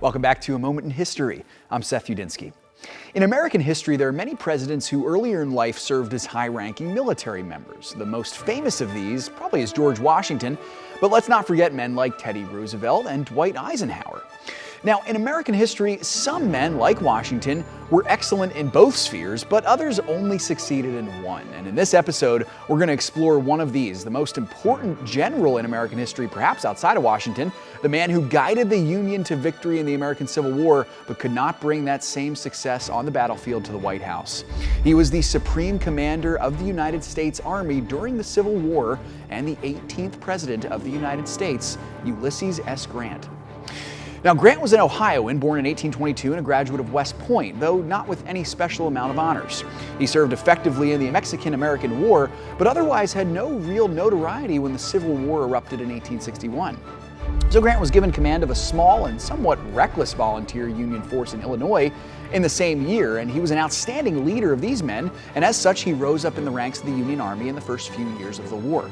Welcome back to A Moment in History. I'm 𝙎𝙐𝘽𝙎𝘾𝙍. In American history, there are many presidents who earlier in life served as high-ranking military members. The most famous of these probably is George Washington, but let's not forget men like Teddy Roosevelt and Dwight Eisenhower. Now, in American history, some men, like Washington, were excellent in both spheres, but others only succeeded in one. And in this episode, we're going to explore one of these, the most important general in American history, perhaps outside of Washington, the man who guided the Union to victory in the American Civil War, but could not bring that same success on the battlefield to the White House. He was the Supreme Commander of the United States Army during the Civil War and the 18th President of the United States, Ulysses S. Grant. Now, Grant was an Ohioan born in 1822 and a graduate of West Point, though not with any special amount of honors. He served effectively in the Mexican-American War, but otherwise had no real notoriety when the Civil War erupted in 1861. So Grant was given command of a small and somewhat reckless volunteer Union force in Illinois in the same year, and he was an outstanding leader of these men, and as such he rose up in the ranks of the Union Army in the first few years of the war.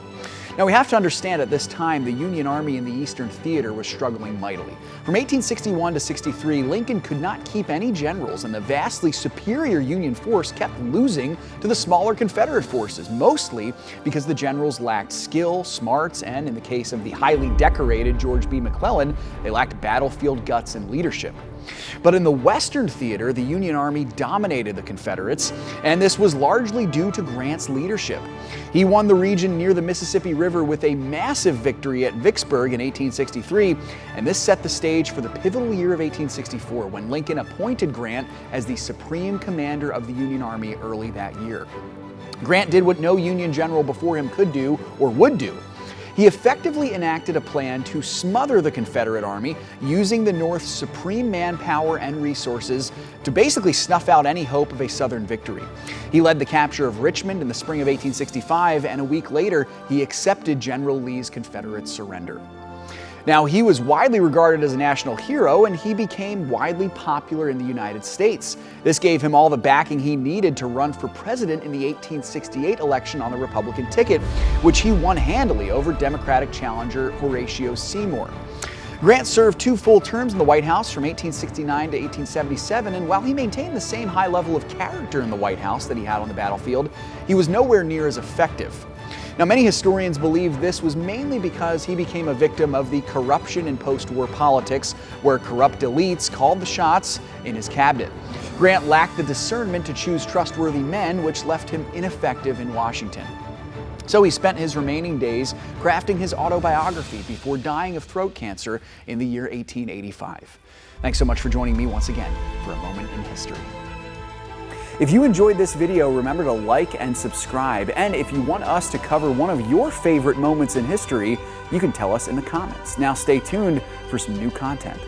Now, we have to understand at this time the Union Army in the Eastern Theater was struggling mightily. From 1861 to 63, Lincoln could not keep any generals, and the vastly superior Union force kept losing to the smaller Confederate forces, mostly because the generals lacked skill, smarts, and in the case of the highly decorated George B. McClellan, they lacked battlefield guts and leadership. But in the Western Theater, the Union Army dominated the Confederates, and this was largely due to Grant's leadership. He won the region near the Mississippi River with a massive victory at Vicksburg in 1863, and this set the stage for the pivotal year of 1864 when Lincoln appointed Grant as the Supreme Commander of the Union Army early that year. Grant did what no Union general before him could do or would do. He effectively enacted a plan to smother the Confederate Army using the North's supreme manpower and resources to basically snuff out any hope of a Southern victory. He led the capture of Richmond in the spring of 1865, and a week later, he accepted General Lee's Confederate surrender. Now, he was widely regarded as a national hero, and he became widely popular in the United States. This gave him all the backing he needed to run for president in the 1868 election on the Republican ticket, which he won handily over Democratic challenger Horatio Seymour. Grant served 2 full terms in the White House from 1869 to 1877, and while he maintained the same high level of character in the White House that he had on the battlefield, he was nowhere near as effective. Now, many historians believe this was mainly because he became a victim of the corruption in post-war politics, where corrupt elites called the shots in his cabinet. Grant lacked the discernment to choose trustworthy men, which left him ineffective in Washington. So he spent his remaining days crafting his autobiography before dying of throat cancer in the year 1885. Thanks so much for joining me once again for A Moment in History. If you enjoyed this video, remember to like and subscribe. And if you want us to cover one of your favorite moments in history, you can tell us in the comments. Now stay tuned for some new content.